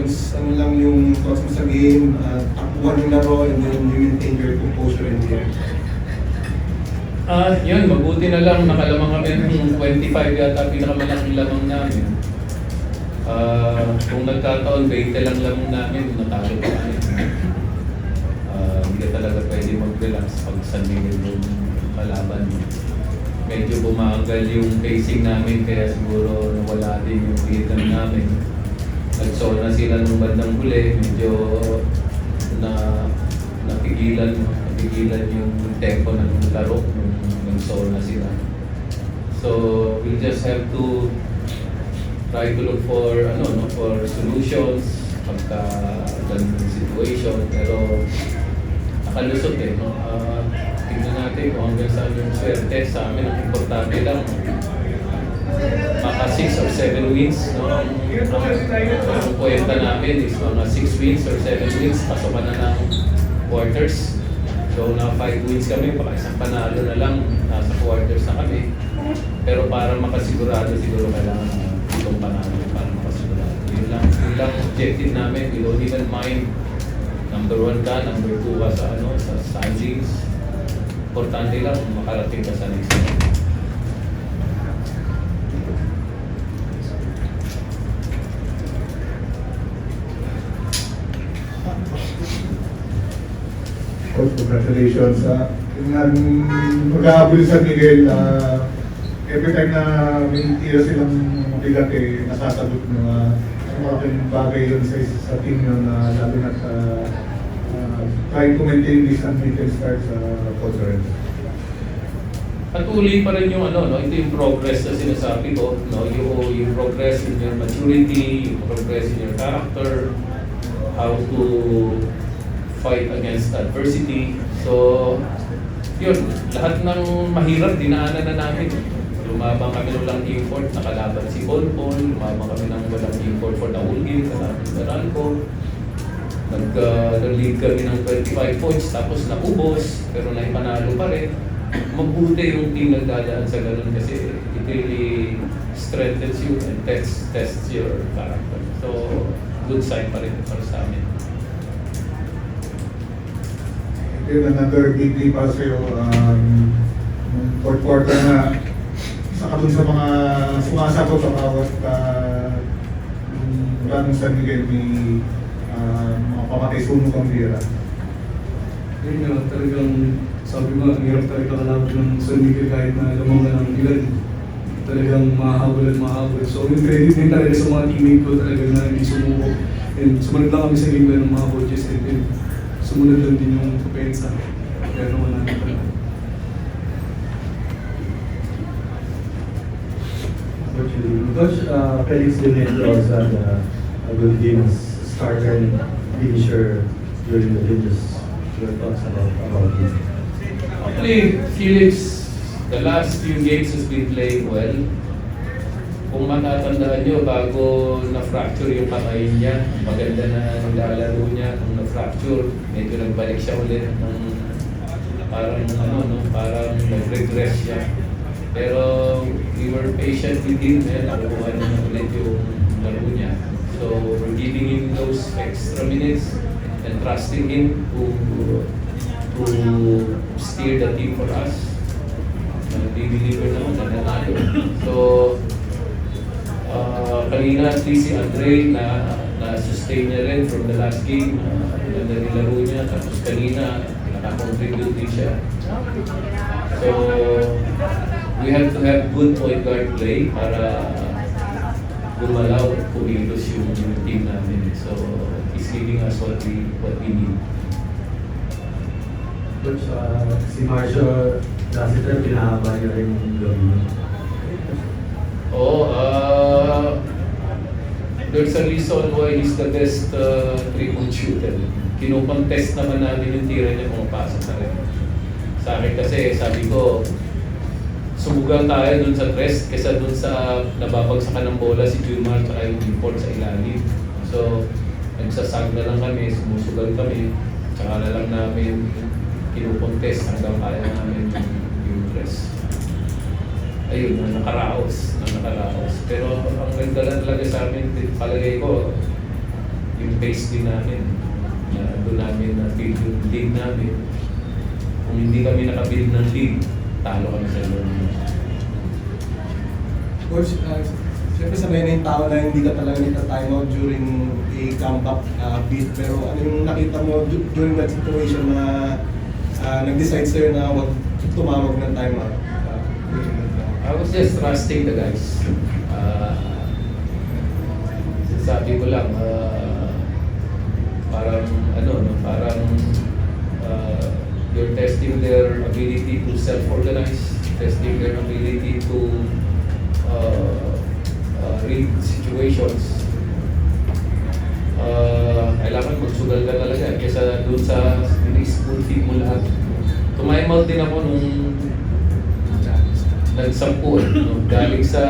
questions. Ano lang yung thoughts mo sa game, takbuhan yung laro, and then you maintain your composure in the end. Yun, mabuti na lang nakalamang kami ng 25 yata pinakamalaking lamang namin. Kung nagkataon, 20 lang lamang namin, natalo pa kami. Hindi ka talaga pwede mag-relax pag sanigin yung kalaban. Medyo bumagal yung pacing namin, kaya siguro nawala din yung rhythm namin. Nagsona sila nung bandang huli, medyo napigilan yung tempo ng laro nung nagsona sila. So we just have to try to look for for solutions pagka ganung situation, pero nakalusot no. Tingnan natin kung hanggang saan yung swerte. Sa amin ang importante lang maka 6 or 7 wins, no? Ang kwenta namin is mga 6 wins or 7 wins, pasokan na ng quarters. So na 5 wins kami, baka isang panalo na lang, nasa quarters na kami. Pero para makasigurado, siguro kailangan itong panalo para makasigurado. Yun lang objective namin. We don't even mind number 1 ka, number 2 ka sa standings. Importante lang makarating ka sa next round. Coach, congratulations. Mag-aabuli sa Miguel, every time na may tira silang mabigat, nasasagot mga malaking bagay yun sa team yun, lalo na trying to maintain this unbeaten start sa conference. Patuloy pa rin yung ito yung progress na sinasabi ko, yung progress in your maturity, yung progress in your character, how to fight against adversity. So, yun, lahat ng mahirap dinaanan na namin. Lumabang kami ng walang import, nakalaban si Polpol, lumabang kami ng walang import for the whole game, kalaban si Baralco. Nag-lead kami ng 25 points, tapos naubos, pero naipanalo pa rin. Mabuti yung team nagdadaan sa ganun kasi it really strengthens you and tests your character. So, good sign pa rin para sa amin. Yun, another big day para sa'yo. Fourth quarter na, isa ka dun sa mga sumasagot sa bawat ranong San Miguel, may mga pamatay sunog ang bira. Yun nga, talagang sabi mo, ang hirap talaga kalaban ng San Miguel kahit na lamang na ng ilan. Talagang mahabol at mahabol. So yung credit din talaga sa mga teammate ko talaga na hindi sumuko. And sumunod lang kami sa game ng mga coaches and sumunod lang din yung pupensa. Kaya naman namin talaga. Coach, Felix Dinero also had a good game as starter and finisher during the game. Just your thoughts about him. Actually, Felix, the last few games has been playing well. Kung matatandaan nyo, bago na-fracture yung kamay niya, maganda na nilalaro niya. Nung na-fracture, medyo nagbalik siya ulit ng parang nag-regress siya. Pero we were patient with him, nakukuha naman ulit yung laro niya. So we're giving him those extra minutes and trusting him to steer the team for us. Nag-deliver naman na nanalo. So kanina at least si Andre na-sustain niya rin from the last game. Ganda nilaro niya. Tapos kanina nakakontribute din siya. So we have to have good point guard play para gumalaw at pumilos yung team namin. So he's giving us what we need. Coach, si Marcio Lassiter, pinahaba niya rin yung gabi. There's a reason why he's the best 3-point shooter. Kino-contest naman namin yung tira niya kung pasok na rin. Sa akin kasi, sabi ko, sumugal tayo dun sa tres kaysa dun sa nababagsakan ng bola si Jumar at yung import sa ilalim. So, nagsasag na lang kami, sumusugal kami, tsaka na lang namin kino-contest hanggang kaya namin yung tres. Ayun, nakaraos. Pero ang nagdala talaga sa amin, palagay ko, yung pace din namin. Na doon namin na-build yung league namin. Kung hindi kami nakabuild ng league, talo kami sa laro. Coach, siyempre sabay na yung tao na hindi ka talaga nita-time out during a comeback beat. Pero ano yung nakita mo during that situation na nag-decide sa'yo na wag tumawag ng time out? I was just trusting the guys. Sabi ko lang, parang you're testing their ability to self-organize, testing their ability to read situations. Kailangan magsugal ka talaga kesa doon sa school feed mo lahat. Time out din ako nung nag-10, no? Galing sa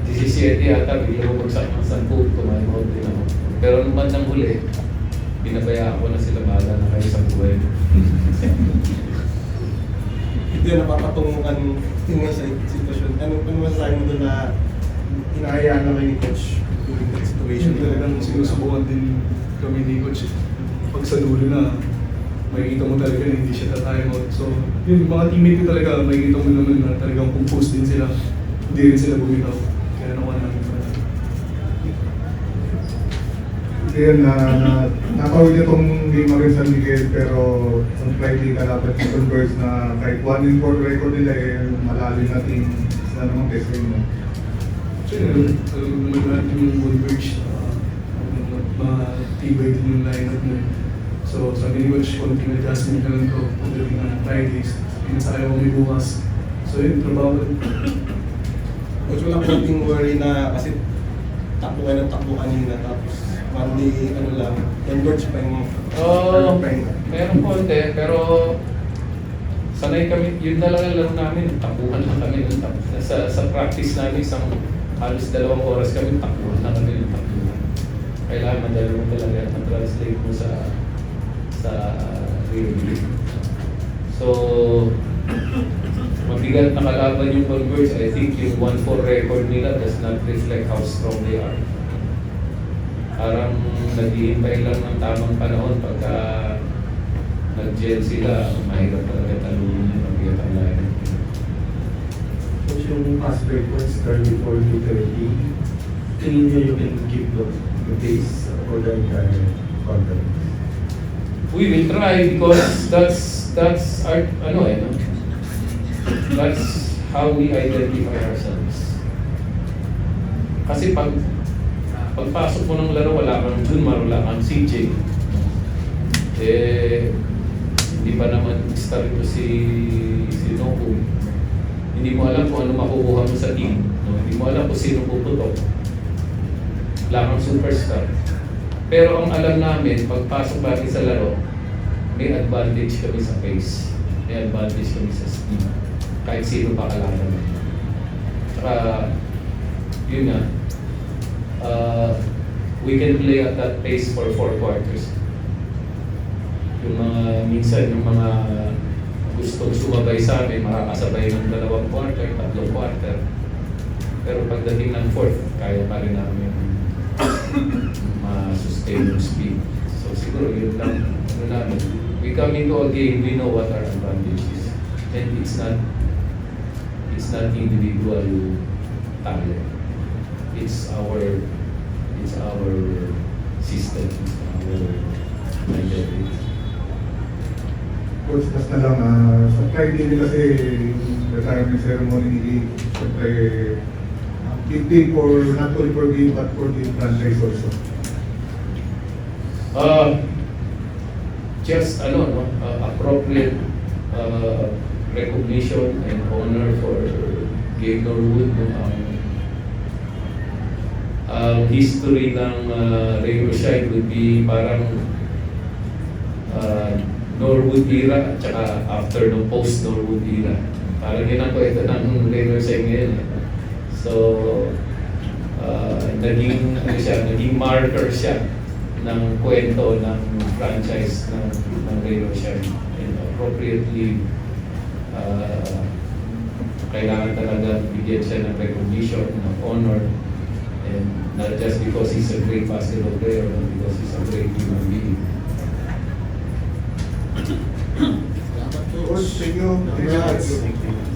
17 yata, bigla ko bagsak ng 10, time out din ako. Pero nung bandang huli, binabayaan ko na sila, bahala na kayo sa buhay. Hindi na napapatungukan yung sa sitwasyon. Ano masasabi mo doon na hinahayaan na kayo ni Coach during that situation? Talagang sinusubukan din kami ni Coach. Pag sa dulo na, makikita mo talaga na hindi siya ta-time out. So, yun, mga teammate ko talaga, makikita mo naman na talagang compose din sila. Hindi rin sila bumitaw. Kaya nakuha namin pa. Ayun, nakawin niyo itong game against San Miguel, pero on Friday kalaban si Converse na kahit 1-4 record nila malalim na team sa naman test mo. Actually, alam mo naman natin yung Woodbridge, matibay din yung lineup mo. So, sabi ni Coach, konting adjustment na lang ito pagdating ng Fridays. Pinasaya ko may bukas. So, yun, trabaho. Coach, wala ko nating worry na kasi takbo kayo ng takbo kanina tapos Monday, converge pa yung Meron konti, pero sanay kami, yun talaga laro namin, takbuhan lang kami. Sa practice namin, halos 2 oras kami, takbuhan lang kami ng takbuhan. Kailangan madalo mo talaga, mag-translate mo sa real game. So, mabigat na kalaban yung Converge. I think yung 1-4 record nila does not reflect how strong they are. Parang naghihintay lang ng tamang panahon pagka nag-gel sila, mahirap talaga talunin yung mabigat ang lahat. Coach, yung pass break was 34-30. Tingin nyo you can keep the pace for the entire conference? We will try because that's our that's how we identify ourselves. Kasi pagpasok mo ng laro, wala kang Junmar, wala kang CJ. Hindi pa naman start ko si Noku. Hindi mo alam kung ano makukuha mo sa team. No? Hindi mo alam kung sino puputok. Wala kang superstar. Pero ang alam namin, pagpasok natin sa laro, may advantage kami sa pace. May advantage kami sa speed. Kahit sino pa kalaban. Saka, yun nga, we can play at that pace for 4 quarters. Yung minsan, yung mga gustong sumabay sa amin, makakasabay ng 2 quarter, 3 quarter. Pero pagdating ng 4th, kaya pa rin namin ma-sustain yung speed. So siguro yun lang. We come into a game, we know what our advantage is. And it's not individual talent. It's our system, our identity. Coach, tas na lang, sa Friday din kasi yung retirement ceremony ni Lee, siyempre, big day for not only for game but for the franchise also. Just appropriate recognition and honor for Gabe Norwood. History ng Ray Rochelle would be parang Norwood era at saka after the post Norwood era. Parang yun ang kwento ng Ray Rochelle ngayon. So, naging marker siya ng kwento ng franchise ng Ray Rochelle. And appropriately, kailangan talaga bigyan siya ng recognition, ng honor, and not just because he's a great basketball player, but because he's a Thank you. Congrats. Thank you.